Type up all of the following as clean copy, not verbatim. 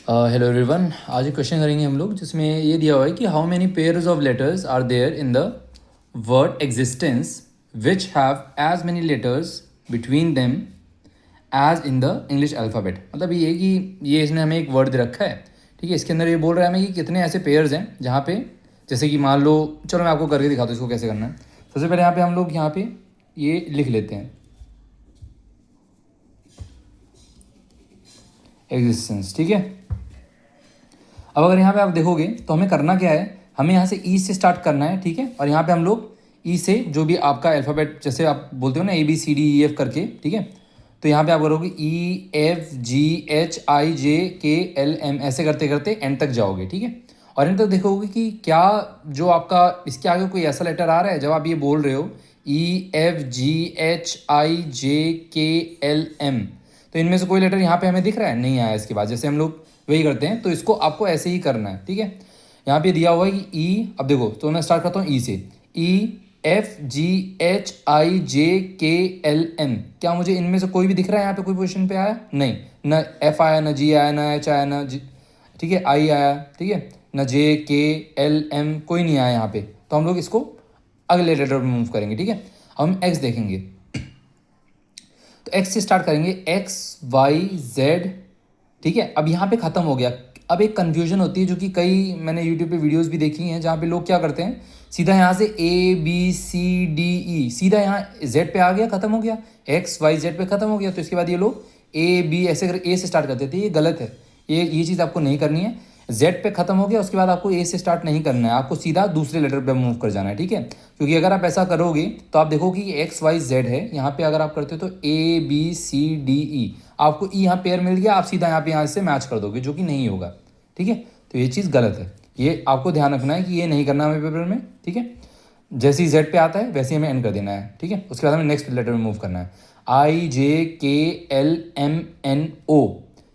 Hello everyone. आज एक question करेंगे हम लोग जिसमें ये दिया हुआ है कि how many pairs of letters are there in the word existence which have as many letters between them as in the English alphabet. मतलब ये कि ये इसने हमें एक वर्ड दे रखा है, ठीक है। इसके अंदर ये बोल रहा है हमें कि कितने ऐसे पेयर्स हैं जहाँ पे, जैसे कि मान लो, चलो मैं आपको करके दिखाता हूँ इसको कैसे करना है। सबसे पहले यहाँ पे हम लोग यहाँ पे ये लिख लेते हैं एग्जिस्टेंस, ठीक है। अब अगर यहाँ पे आप देखोगे तो हमें करना क्या है, हमें यहाँ से ई से स्टार्ट करना है, ठीक है। और यहाँ पे हम लोग ई से जो भी आपका अल्फ़ाबेट, जैसे आप बोलते हो ना ABCDEF करके, ठीक है। तो यहाँ पे आप करोगे EFGHIJKLM, ऐसे करते करते एंड तक जाओगे, ठीक है। और एंड तक देखोगे कि क्या जो आपका इसके आगे कोई ऐसा लेटर आ रहा है जब आप ये बोल रहे हो EFGHIJKLM, तो इनमें से कोई लेटर यहाँ पे हमें दिख रहा है, नहीं आया इसके बाद। जैसे हम लोग वही करते हैं, तो इसको आपको ऐसे ही करना है, ठीक है। यहाँ पे दिया हुआ है कि ई, अब देखो तो मैं स्टार्ट करता हूँ ई से, EFGHIJKLM। क्या मुझे इनमें से कोई भी दिख रहा है यहाँ पे कोई पोजीशन पे आया? नहीं, न F आया, न G आया, न H आया, न G, ठीक है, I आया, ठीक है, न JKLM, कोई नहीं आया यहाँ पे। तो हम लोग इसको अगले लेटर में मूव करेंगे, ठीक है। अब हम X देखेंगे, तो X से स्टार्ट करेंगे, XYZ, ठीक है। अब यहाँ पे ख़त्म हो गया। अब एक कन्फ्यूजन होती है जो कि कई मैंने यूट्यूब पे वीडियोस भी देखी हैं जहाँ पे लोग क्या करते हैं, सीधा यहाँ से ABCDE सीधा यहाँ Z पे आ गया, ख़त्म हो गया, XYZ पे ख़त्म हो गया। तो इसके बाद ये लोग AB ऐसे कर A से स्टार्ट करते थे, ये गलत है। ये चीज़ आपको नहीं करनी है। Z पे ख़त्म हो गया, उसके बाद आपको A से स्टार्ट नहीं करना है, आपको सीधा दूसरे लेटर पे मूव कर जाना है, ठीक है। क्योंकि अगर आप ऐसा करोगे तो आप देखोगे कि XYZ है यहाँ पे, अगर आप करते हो तो ABCDE, आपको ई यहाँ पेयर मिल गया, आप सीधा यहाँ से मैच कर दोगे, जो कि नहीं होगा, ठीक है। तो ये चीज़ गलत है, ये आपको ध्यान रखना है कि ये नहीं करना हमें पेपर में, ठीक है। जैसे ही Z पे आता है वैसे ही हमें एंड कर देना है, ठीक है। उसके बाद हमें नेक्स्ट लेटर में मूव करना है, IJKLMNO।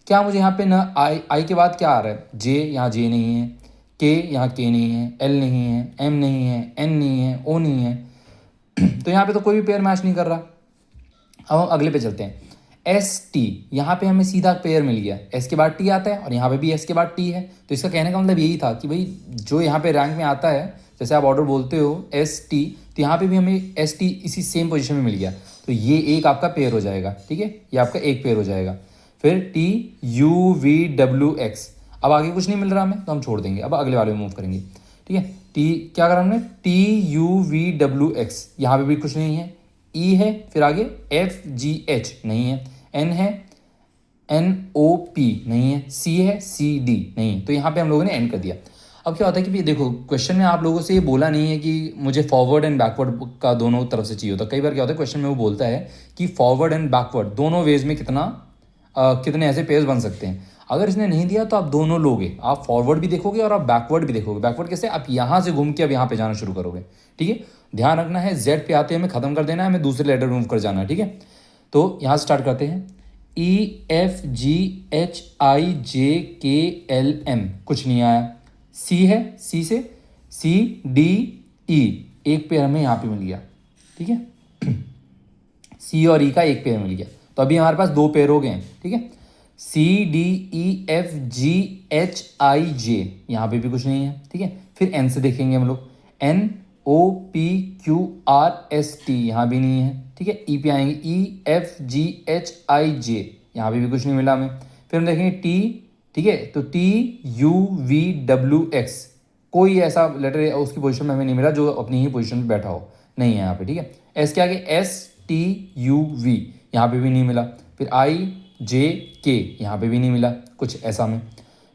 क्या मुझे यहाँ पे ना आई के बाद क्या आ रहा है? J, यहाँ J नहीं है, K, यहाँ K नहीं है, L नहीं है, M नहीं है, N नहीं है, O नहीं है। तो यहाँ पे तो कोई भी पेयर मैच नहीं कर रहा। अब हम अगले पे चलते हैं, ST। यहाँ पे हमें सीधा पेयर मिल गया, S के बाद T आता है और यहाँ पे भी S के बाद T है। तो इसका कहने का मतलब यही था कि भाई जो यहाँ पे रैंक में आता है, जैसे आप ऑर्डर बोलते हो ST, तो यहाँ पे भी हमें ST इसी सेम पोजीशन में मिल गया। तो ये एक आपका पेयर हो जाएगा, ठीक है, ये आपका एक पेयर हो जाएगा। फिर TUVWX, अब आगे कुछ नहीं मिल रहा हमें तो हम छोड़ देंगे, अब अगले वाले में मूव करेंगे, ठीक है। क्या करा हमने? TUVWX, यहाँ पे भी कुछ नहीं है, ई है, फिर आगे FGH नहीं है, N है, NOP नहीं है, C है, CD नहीं है। तो यहाँ पे हम लोगों ने एंड कर दिया। अब क्या होता है कि देखो क्वेश्चन में आप लोगों से ये बोला नहीं है कि मुझे फॉरवर्ड एंड बैकवर्ड का दोनों तरफ से चाहिए होता। कई बार क्या होता है क्वेश्चन में वो बोलता है कि फॉरवर्ड एंड बैकवर्ड दोनों वेज में कितने ऐसे पेयर्स बन सकते हैं। अगर इसने नहीं दिया तो आप दोनों लोगे, आप फॉरवर्ड भी देखोगे और आप बैकवर्ड भी देखोगे। बैकवर्ड कैसे? आप यहाँ से घूम के अब यहाँ पे जाना शुरू करोगे, ठीक है। ध्यान रखना है, Z पे आते हैं हमें ख़त्म कर देना है, हमें दूसरे लेटर मूव कर जाना है, ठीक है। तो यहाँ से स्टार्ट करते हैं, EFGHIJKLM, कुछ नहीं आया। C है, C से CDE, एक पेयर हमें यहाँ पे मिल गया, ठीक है। C और E का एक पेयर मिल गया, तो अभी हमारे पास दो पेयर हो गए हैं, ठीक है। CDEFGHIJ, यहाँ पे भी कुछ नहीं है, ठीक है। फिर N से देखेंगे हम लोग, NOPQRST, यहाँ भी नहीं है, ठीक है। E पे आएंगे, EFGHIJ, यहाँ पे भी कुछ नहीं मिला हमें। फिर हम देखेंगे T, ठीक है, तो TUVWX, कोई ऐसा लेटर उसकी पोजीशन में हमें नहीं मिला जो अपनी ही पोजीशन पे बैठा हो, नहीं है यहाँ पे, ठीक है। S के आगे STUV, यहाँ पे भी नहीं मिला। फिर IJK, यहाँ पे भी नहीं मिला कुछ ऐसा में,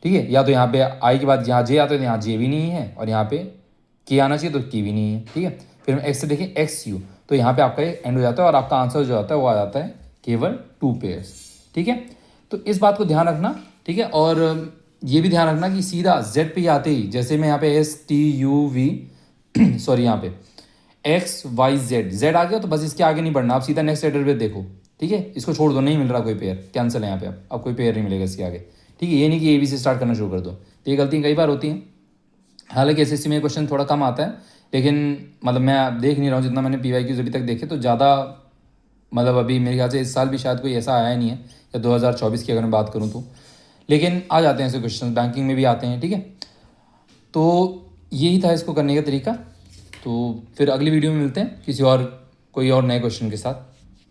ठीक है। या तो यहाँ पे I के बाद यहाँ J आता है तो यहाँ J भी नहीं है, और यहाँ पे K आना चाहिए तो K भी नहीं है, ठीक है। फिर हम X से देखें XU, तो यहाँ पे आपका ये एंड हो जाता है और आपका आंसर जो आता है वो आ जाता है केवल 2 पेयर्स, ठीक है। तो इस बात को ध्यान रखना, ठीक है। और ये भी ध्यान रखना कि सीधा Z पे आते ही, जैसे मैं यहाँ पे STUV सॉरी यहाँ पे XYZ, Z आ गया तो बस इसके आगे नहीं बढ़ना, आप सीधा नेक्स्ट लेटर पे देखो, ठीक है। इसको छोड़ दो, नहीं मिल रहा कोई पेयर, कैंसिल है यहाँ पे, अब कोई पेयर नहीं मिलेगा इसके आगे, ठीक है। ये नहीं कि AB से स्टार्ट करना शुरू कर दो, तो ये गलतियाँ कई बार होती हैं। हालांकि SSC में क्वेश्चन थोड़ा कम आता है, लेकिन मतलब मैं देख नहीं रहा हूँ, जितना मैंने PYQs अभी तक देखे तो ज़्यादा, मतलब अभी मेरे ख्याल से इस साल भी शायद कोई ऐसा आया नहीं है, या 2024 की अगर मैं बात करूँ तो। लेकिन आ जाते हैं ऐसे क्वेश्चन, बैंकिंग में भी आते हैं, ठीक है। तो यही था इसको करने का तरीका। तो फिर अगली वीडियो में मिलते हैं किसी और कोई और नए क्वेश्चन के साथ।